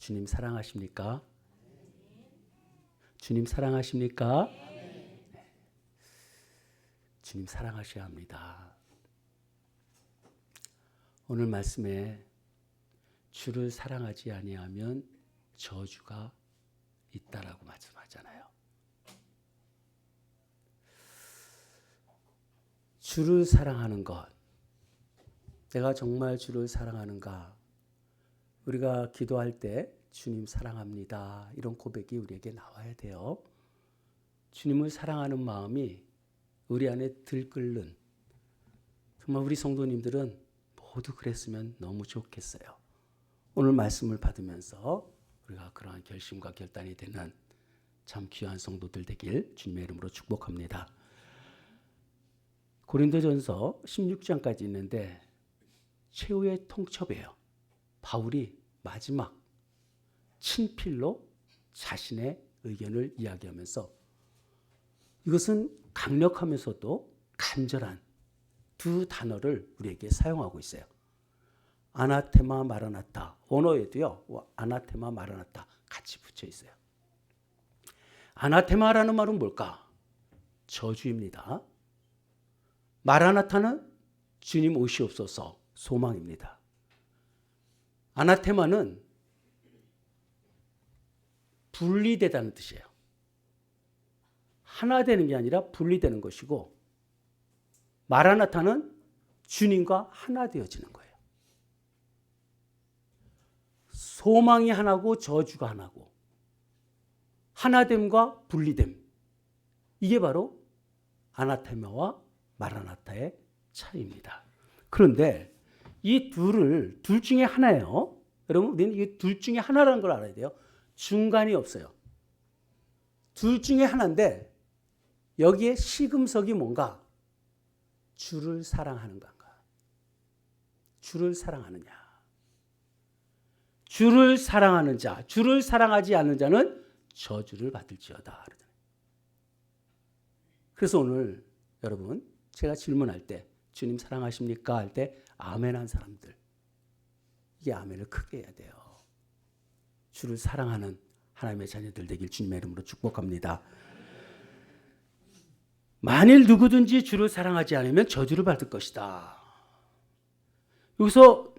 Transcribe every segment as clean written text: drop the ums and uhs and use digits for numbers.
주님 사랑하십니까? 주님 사랑하십니까? 주님 사랑하셔야 합니다. 오늘 말씀에 주를 사랑하지 아니하면 저주가 있다라고 말씀하잖아요. 주를 사랑하는 것, 내가 정말 주를 사랑하는가? 우리가 기도할 때 주님 사랑합니다. 이런 고백이 우리에게 나와야 돼요. 주님을 사랑하는 마음이 우리 안에 들끓는, 정말 우리 성도님들은 모두 그랬으면 너무 좋겠어요. 오늘 말씀을 받으면서 우리가 그러한 결심과 결단이 되는 참 귀한 성도들 되길 주님의 이름으로 축복합니다. 고린도전서 16장까지 있는데 최후의 통첩이에요. 바울이 마지막 친필로 자신의 의견을 이야기하면서 이것은 강력하면서도 간절한 두 단어를 우리에게 사용하고 있어요. 아나테마 마라나타, 원어에도요, 아나테마 마라나타 같이 붙여 있어요. 아나테마라는 말은 뭘까? 저주입니다. 마라나타는 주님 오시옵소서, 소망입니다. 아나테마는 분리되다는 뜻이에요. 하나 되는 게 아니라 분리되는 것이고, 마라나타는 주님과 하나 되어지는 거예요. 소망이 하나고 저주가 하나고, 하나됨과 분리됨, 이게 바로 아나테마와 마라나타의 차이입니다. 그런데 이 둘 중에 하나예요. 여러분, 우리는 이 둘 중에 하나라는 걸 알아야 돼요. 중간이 없어요. 둘 중에 하나인데 여기에 시금석이 뭔가? 주를 사랑하는 건가? 주를 사랑하느냐? 주를 사랑하는 자, 주를 사랑하지 않는 자는 저주를 받을지어다. 그래서 오늘 여러분, 제가 질문할 때 주님 사랑하십니까? 할 때 아멘 한 사람들, 이게 아멘을 크게 해야 돼요. 주를 사랑하는 하나님의 자녀들 되길 주님의 이름으로 축복합니다. 만일 누구든지 주를 사랑하지 않으면 저주를 받을 것이다. 여기서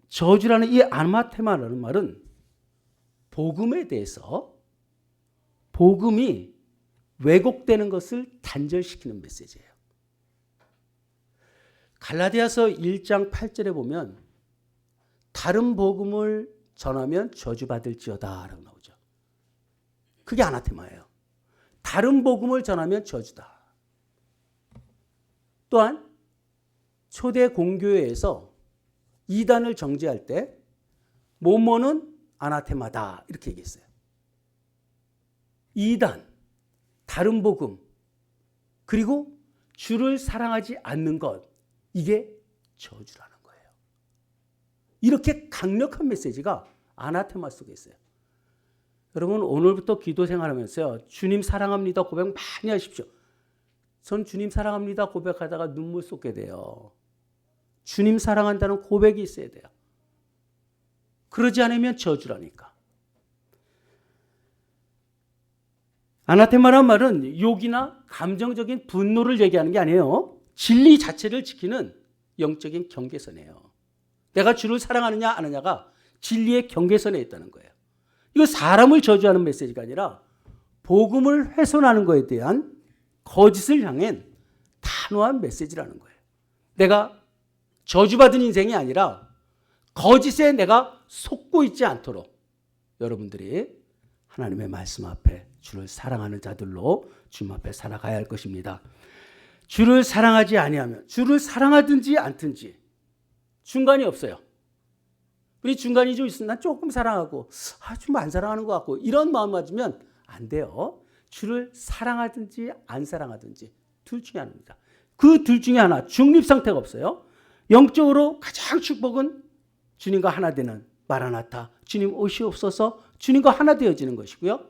저주라는 이 아나테마라는 말은 복음에 대해서, 복음이 왜곡되는 것을 단절시키는 메시지예요. 갈라디아서 1장 8절에 보면 다른 복음을 전하면 저주받을지어다 라고 나오죠. 그게 아나테마예요. 다른 복음을 전하면 저주다. 또한 초대 공교회에서 이단을 정죄할 때 뭐뭐는 아나테마다 이렇게 얘기했어요. 이단, 다른 복음, 그리고 주를 사랑하지 않는 것, 이게 저주라는 거예요. 이렇게 강력한 메시지가 아나테마 속에 있어요. 여러분, 오늘부터 기도 생활하면서요, 주님 사랑합니다 고백 많이 하십시오. 전 주님 사랑합니다 고백하다가 눈물 쏟게 돼요. 주님 사랑한다는 고백이 있어야 돼요. 그러지 않으면 저주라니까. 아나테마란 말은 욕이나 감정적인 분노를 얘기하는 게 아니에요. 진리 자체를 지키는 영적인 경계선이에요. 내가 주를 사랑하느냐 안 하느냐가 진리의 경계선에 있다는 거예요. 이거 사람을 저주하는 메시지가 아니라 복음을 훼손하는 것에 대한 거짓을 향한 단호한 메시지라는 거예요. 내가 저주받은 인생이 아니라 거짓에 내가 속고 있지 않도록 여러분들이 하나님의 말씀 앞에 주를 사랑하는 자들로 주님 앞에 살아가야 할 것입니다. 주를 사랑하지 아니하면, 주를 사랑하든지 않든지 중간이 없어요. 우리 중간이 좀 있으면 난 조금 사랑하고 좀 안 사랑하는 것 같고 이런 마음 가지면 안 돼요. 주를 사랑하든지 안 사랑하든지 둘 중에 하나입니다. 그 둘 중에 하나, 중립 상태가 없어요. 영적으로 가장 축복은 주님과 하나 되는 마라나타, 주님 오시옵소서, 주님과 하나 되어지는 것이고요.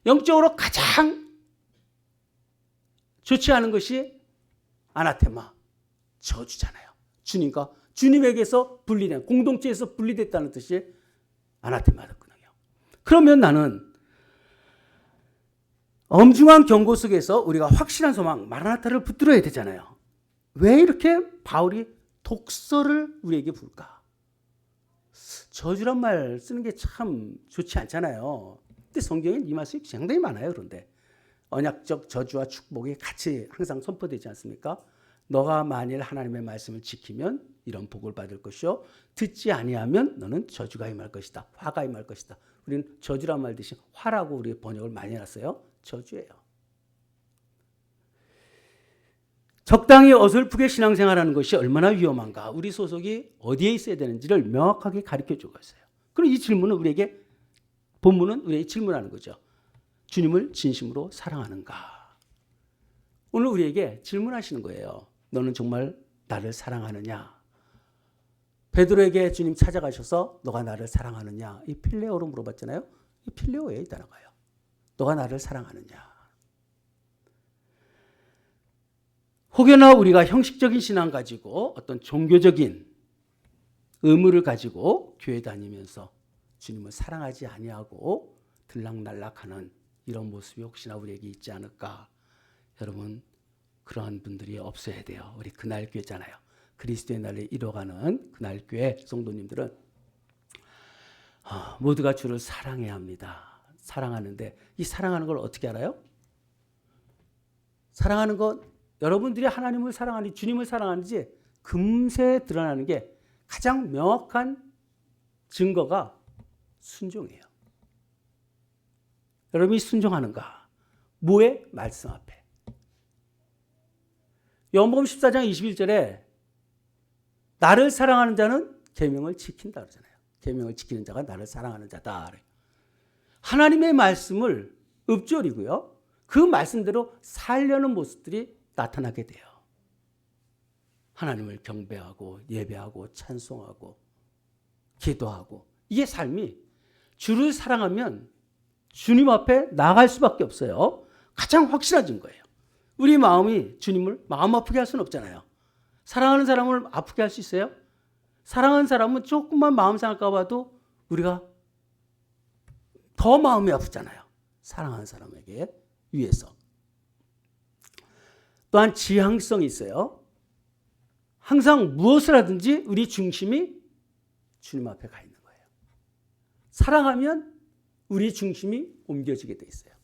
영적으로 가장 좋지 않은 것이 아나테마, 저주잖아요. 주님과 주님에게서 분리된, 공동체에서 분리됐다는 뜻이 아나테마거든요. 그러면 나는 엄중한 경고 속에서 우리가 확실한 소망, 마라나타를 붙들어야 되잖아요. 왜 이렇게 바울이 독서를 우리에게 부를까? 저주란 말 쓰는 게 참 좋지 않잖아요. 근데 성경에 이 말씀이 상당히 많아요. 그런데 언약적 저주와 축복이 같이 항상 선포되지 않습니까? 너가 만일 하나님의 말씀을 지키면 이런 복을 받을 것이요, 듣지 아니하면 너는 저주가 임할 것이다, 화가 임할 것이다. 우리는 저주란 말 대신 화라고 우리 번역을 많이 해놨어요. 저주예요. 적당히 어설프게 신앙생활하는 것이 얼마나 위험한가, 우리 소속이 어디에 있어야 되는지를 명확하게 가르쳐주고 있어요. 그럼 이 질문은 우리에게, 본문은 우리에게 질문하는 거죠. 주님을 진심으로 사랑하는가? 오늘 우리에게 질문하시는 거예요. 너는 정말 나를 사랑하느냐? 베드로에게 주님 찾아가셔서 너가 나를 사랑하느냐? 이 필레오로 물어봤잖아요. 이 필레오예요, 이 단어가요. 너가 나를 사랑하느냐? 혹여나 우리가 형식적인 신앙 가지고 어떤 종교적인 의무를 가지고 교회 다니면서 주님을 사랑하지 아니하고 들락날락하는 이런 모습이 혹시나 우리에게 있지 않을까? 여러분, 그러한 분들이 없어야 돼요. 우리 그날 교회잖아요. 그리스도의 날을 이뤄가는 그날 교회 성도님들은 모두가 주를 사랑해야 합니다. 사랑하는데 이 사랑하는 걸 어떻게 알아요? 사랑하는 것, 여러분들이 하나님을 사랑하는지 주님을 사랑하는지 금세 드러나는 게 가장 명확한 증거가 순종이에요. 여러분이 순종하는가? 뭐에? 말씀 앞에. 요한복음 14장 21절에 나를 사랑하는 자는 계명을 지킨다 그러잖아요. 계명을 지키는 자가 나를 사랑하는 자다. 하나님의 말씀을 읊조리고요, 그 말씀대로 살려는 모습들이 나타나게 돼요. 하나님을 경배하고 예배하고 찬송하고 기도하고, 이게 삶이 주를 사랑하면 주님 앞에 나아갈 수밖에 없어요. 가장 확실한 증거예요. 우리 마음이 주님을 마음 아프게 할 수는 없잖아요. 사랑하는 사람을 아프게 할 수 있어요? 사랑하는 사람은 조금만 마음 상할까 봐도 우리가 더 마음이 아프잖아요. 사랑하는 사람에게 위해서. 또한 지향성이 있어요. 항상 무엇을 하든지 우리 중심이 주님 앞에 가 있는 거예요. 사랑하면 우리 중심이 옮겨지게 돼 있어요.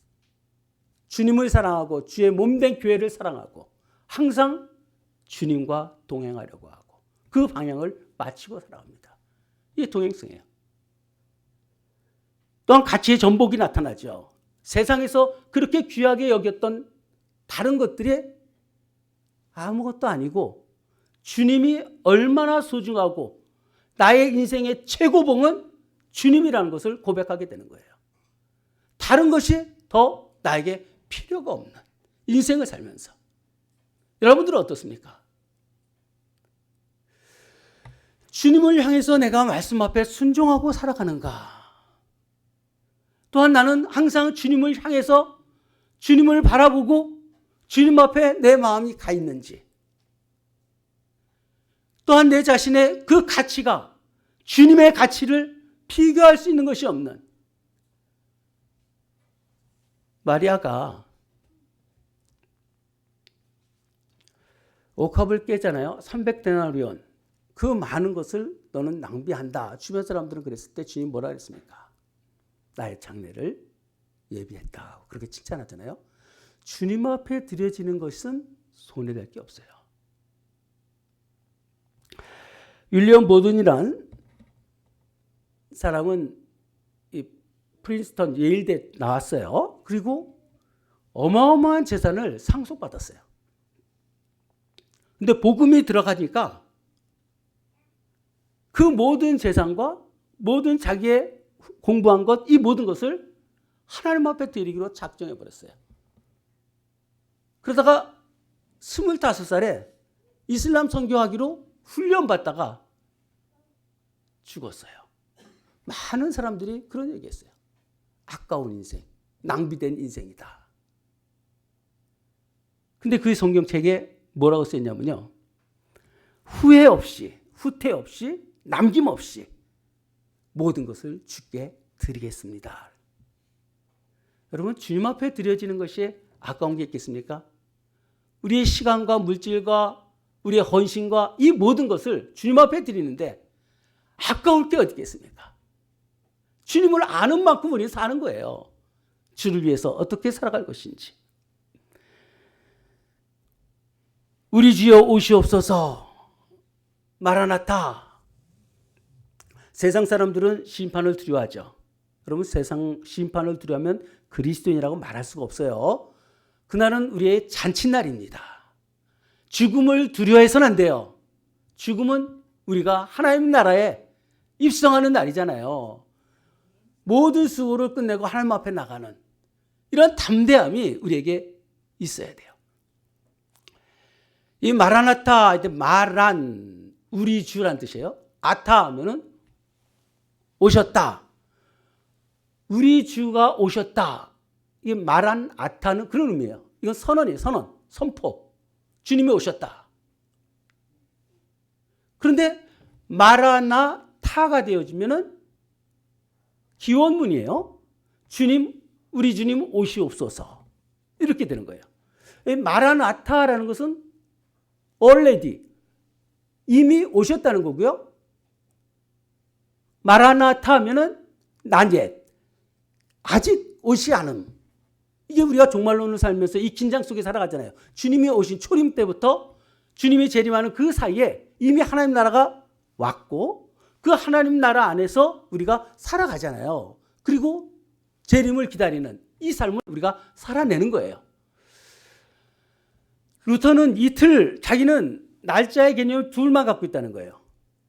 주님을 사랑하고 주의 몸된 교회를 사랑하고 항상 주님과 동행하려고 하고 그 방향을 마치고 살아갑니다. 이게 동행성이에요. 또한 가치의 전복이 나타나죠. 세상에서 그렇게 귀하게 여겼던 다른 것들이 아무것도 아니고 주님이 얼마나 소중하고 나의 인생의 최고봉은 주님이라는 것을 고백하게 되는 거예요. 다른 것이 더 나에게 필요가 없는 인생을 살면서. 여러분들은 어떻습니까? 주님을 향해서 내가 말씀 앞에 순종하고 살아가는가? 또한 나는 항상 주님을 향해서 주님을 바라보고 주님 앞에 내 마음이 가 있는지, 또한 내 자신의 그 가치가 주님의 가치를 비교할 수 있는 것이 없는, 마리아가 옥합을 깨잖아요. 300데나리온. 그 많은 것을 너는 낭비한다. 주변 사람들은 그랬을 때 주님 뭐라 그랬습니까? 나의 장래를 예비했다. 그렇게 칭찬하잖아요. 주님 앞에 드려지는 것은 손해될 게 없어요. 윌리엄 보든이란 사람은 이 프린스턴 예일대 나왔어요. 그리고 어마어마한 재산을 상속받았어요. 근데 복음이 들어가니까 그 모든 재산과 모든 자기의 공부한 것, 이 모든 것을 하나님 앞에 드리기로 작정해 버렸어요. 그러다가 25살에 이슬람 선교하기로 훈련받다가 죽었어요. 많은 사람들이 그런 얘기했어요. 아까운 인생, 낭비된 인생이다. 근데 그 성경책에 뭐라고 쓰였냐면요, 후회 없이, 후퇴 없이, 남김 없이 모든 것을 주께 드리겠습니다. 여러분, 주님 앞에 드려지는 것이 아까운 게 있겠습니까? 우리의 시간과 물질과 우리의 헌신과 이 모든 것을 주님 앞에 드리는데 아까울 게 어디 있겠습니까? 주님을 아는 만큼 우리는 사는 거예요. 주를 위해서 어떻게 살아갈 것인지. 우리 주여 오시옵소서. 마라나타. 세상 사람들은 심판을 두려워하죠. 여러분, 세상 심판을 두려워하면 그리스도인이라고 말할 수가 없어요. 그날은 우리의 잔칫날입니다. 죽음을 두려워해서는 안 돼요. 죽음은 우리가 하나님 나라에 입성하는 날이잖아요. 모든 수고를 끝내고 하나님 앞에 나가는 이런 담대함이 우리에게 있어야 돼요. 이 마라나타, 마란, 우리 주란 뜻이에요. 아타 하면은 오셨다. 우리 주가 오셨다. 이 마란 아타는 그런 의미예요. 이건 선언이에요. 선언, 선포. 주님이 오셨다. 그런데 마라나타가 되어지면은 기원문이에요. 주님, 우리 주님 오시옵소서. 이렇게 되는 거예요. 마라나타라는 것은 already, 이미 오셨다는 거고요. 마라나타 하면은 not yet, 아직 오시 않음. 이게 우리가 종말론을 살면서 이 긴장 속에 살아가잖아요. 주님이 오신 초림 때부터 주님이 재림하는 그 사이에 이미 하나님 나라가 왔고 그 하나님 나라 안에서 우리가 살아가잖아요. 그리고 재림을 기다리는 이 삶을 우리가 살아내는 거예요. 루터는 이틀, 자기는 날짜의 개념을 둘만 갖고 있다는 거예요.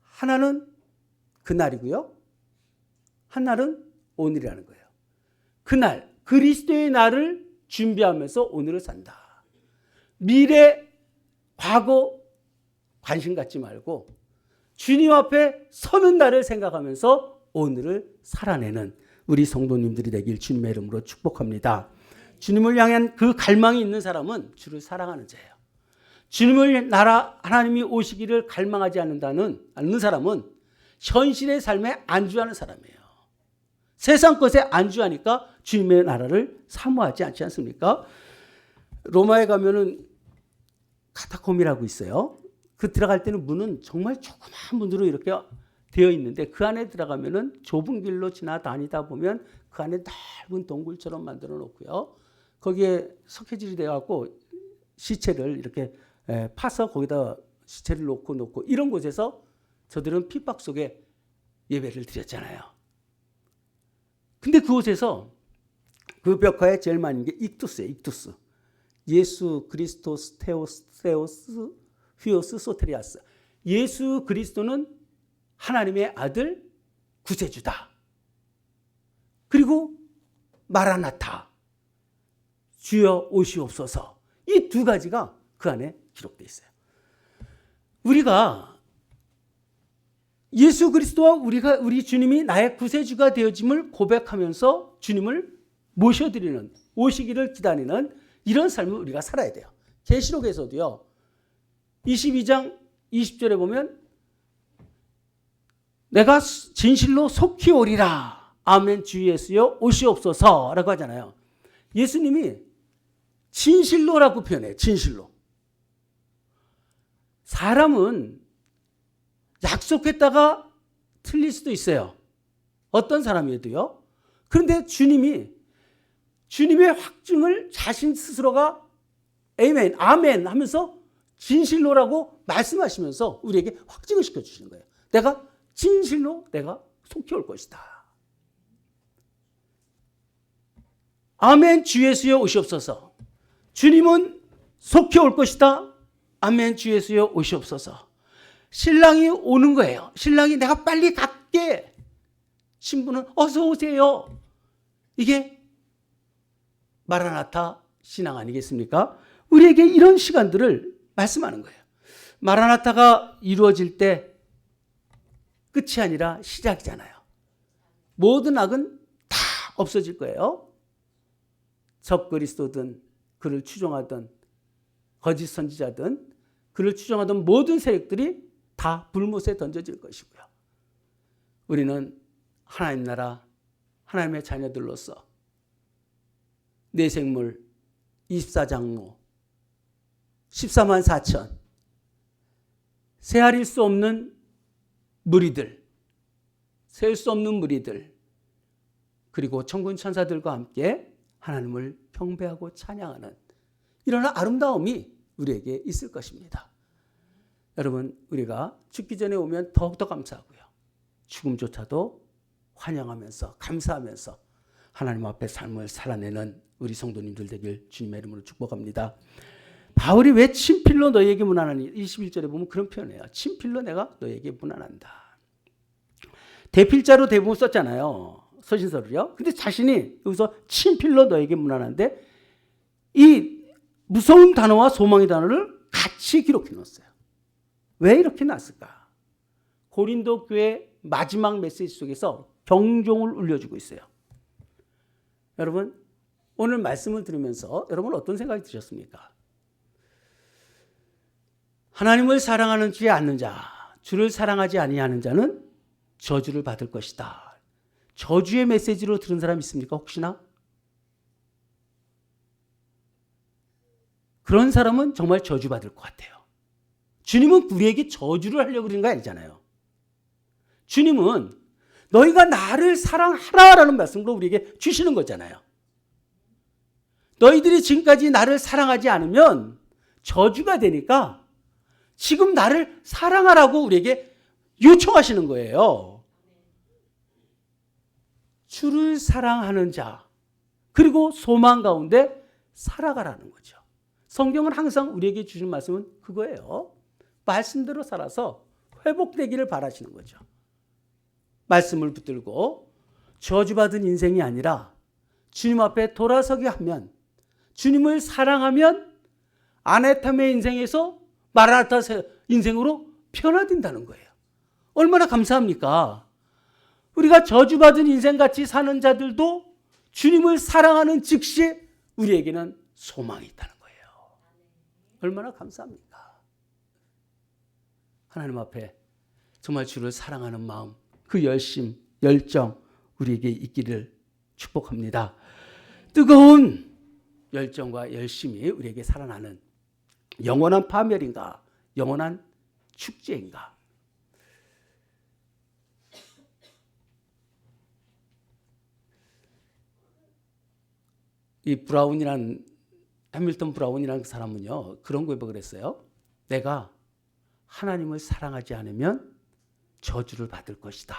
하나는 그날이고요. 한날은 오늘이라는 거예요. 그날, 그리스도의 날을 준비하면서 오늘을 산다. 미래, 과거 관심 갖지 말고 주님 앞에 서는 날을 생각하면서 오늘을 살아내는 우리 성도님들이 되길 주님의 이름으로 축복합니다. 주님을 향한 그 갈망이 있는 사람은 주를 사랑하는 자예요. 주님을 나라 하나님이 오시기를 갈망하지 않는 사람은 현실의 삶에 안주하는 사람이에요. 세상 것에 안주하니까 주님의 나라를 사모하지 않지 않습니까? 로마에 가면은 카타콤이라고 있어요. 그 들어갈 때는 문은 정말 조그마한 문으로 이렇게 되어 있는데 그 안에 들어가면은 좁은 길로 지나다니다 보면 그 안에 넓은 동굴처럼 만들어 놓고요. 거기에 석회질이 되어 갖고 시체를 이렇게 파서 거기다 시체를 놓고 이런 곳에서 저들은 핍박 속에 예배를 드렸잖아요. 근데 그곳에서 그 벽화에 제일 많은 게 익투스예요. 익투스. 예수 그리스토스 테오스 휘오스 소테리아스. 예수 그리스도는 하나님의 아들 구세주다. 그리고 마라나타. 주여 오시옵소서. 이 두 가지가 그 안에 기록되어 있어요. 우리가 예수 그리스도와 우리 주님이 나의 구세주가 되어짐을 고백하면서 주님을 모셔드리는, 오시기를 기다리는 이런 삶을 우리가 살아야 돼요. 계시록에서도요. 22장 20절에 보면 내가 진실로 속히 오리라. 아멘 주 예수여 오시옵소서 라고 하잖아요. 예수님이 진실로라고 표현해요. 진실로. 사람은 약속했다가 틀릴 수도 있어요. 어떤 사람이어도요. 그런데 주님의 확증을 자신 스스로가 아멘, 아멘 하면서 진실로라고 말씀하시면서 우리에게 확증을 시켜주시는 거예요. 내가 진실로 내가 속히 올 것이다. 아멘 주 예수여 오시옵소서. 주님은 속히 올 것이다. 아멘 주 예수여 오시옵소서. 신랑이 오는 거예요. 신랑이 내가 빨리 갈게. 신부는 어서 오세요. 이게 마라나타 신앙 아니겠습니까? 우리에게 이런 시간들을 말씀하는 거예요. 마라나타가 이루어질 때 끝이 아니라 시작이잖아요. 모든 악은 다 없어질 거예요. 적그리스도든 그를 추종하던 거짓 선지자든 그를 추종하던 모든 세력들이 다 불못에 던져질 것이고요. 우리는 하나님 나라, 하나님의 자녀들로서 내 생물 24장로 14만 4천 세아릴 수 없는 무리들, 셀 수 없는 무리들, 그리고 천군 천사들과 함께 하나님을 경배하고 찬양하는 이런 아름다움이 우리에게 있을 것입니다. 여러분, 우리가 죽기 전에 오면 더욱더 감사하고요. 죽음조차도 환영하면서 감사하면서 하나님 앞에 삶을 살아내는 우리 성도님들 되길 주님의 이름으로 축복합니다. 바울이 왜 친필로 너희에게 문안하니 21절에 보면 그런 표현이에요. 친필로 내가 너희에게 문안한다. 대필자로 대부분 썼잖아요. 서신서를요. 근데 자신이 여기서 친필로 너희에게 문안하는데 이 무서운 단어와 소망의 단어를 같이 기록해 놓았어요. 왜 이렇게 놨을까? 고린도 교회 마지막 메시지 속에서 경종을 울려주고 있어요. 여러분, 오늘 말씀을 들으면서 여러분 어떤 생각이 드셨습니까? 하나님을 사랑하는지 않는 자, 주를 사랑하지 아니하는 자는 저주를 받을 것이다. 저주의 메시지로 들은 사람 있습니까? 혹시나? 그런 사람은 정말 저주받을 것 같아요. 주님은 우리에게 저주를 하려고 그러는 거 아니잖아요. 주님은 너희가 나를 사랑하라라는 말씀으로 우리에게 주시는 거잖아요. 너희들이 지금까지 나를 사랑하지 않으면 저주가 되니까 지금 나를 사랑하라고 우리에게 요청하시는 거예요. 주를 사랑하는 자, 그리고 소망 가운데 살아가라는 거죠. 성경은 항상 우리에게 주신 말씀은 그거예요. 말씀대로 살아서 회복되기를 바라시는 거죠. 말씀을 붙들고 저주받은 인생이 아니라 주님 앞에 돌아서게 하면, 주님을 사랑하면 아네타의 인생에서 마라나타 인생으로 변화된다는 거예요. 얼마나 감사합니까? 우리가 저주받은 인생같이 사는 자들도 주님을 사랑하는 즉시 우리에게는 소망이 있다는 거예요. 얼마나 감사합니까? 하나님 앞에 정말 주를 사랑하는 마음, 그 열심, 열정 우리에게 있기를 축복합니다. 뜨거운 열정과 열심이 우리에게 살아나는 영원한 파멸인가, 영원한 축제인가. 이 해밀턴 브라운이라는 그 사람은요, 그런 고백을 했어요. 내가 하나님을 사랑하지 않으면 저주를 받을 것이다.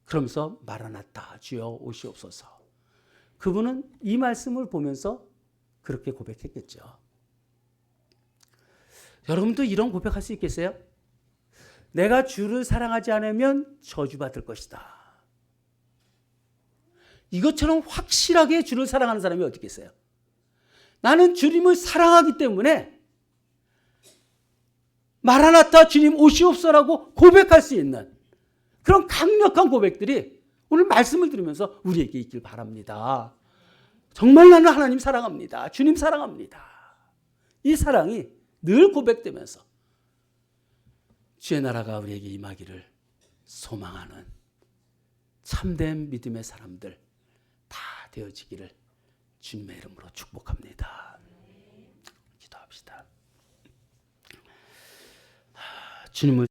그러면서 마라나타, 주여 오시옵소서. 그분은 이 말씀을 보면서 그렇게 고백했겠죠. 여러분도 이런 고백할 수 있겠어요? 내가 주를 사랑하지 않으면 저주받을 것이다. 이것처럼 확실하게 주를 사랑하는 사람이 어디 있겠어요? 나는 주님을 사랑하기 때문에 마라나타 주님 오시옵소서라고 고백할 수 있는 그런 강력한 고백들이 오늘 말씀을 들으면서 우리에게 있길 바랍니다. 정말 나는 하나님 사랑합니다. 주님 사랑합니다. 이 사랑이 늘 고백되면서 주의 나라가 우리에게 임하기를 소망하는 참된 믿음의 사람들 다 되어지기를 주님의 이름으로 축복합니다. 기도합시다. 주님을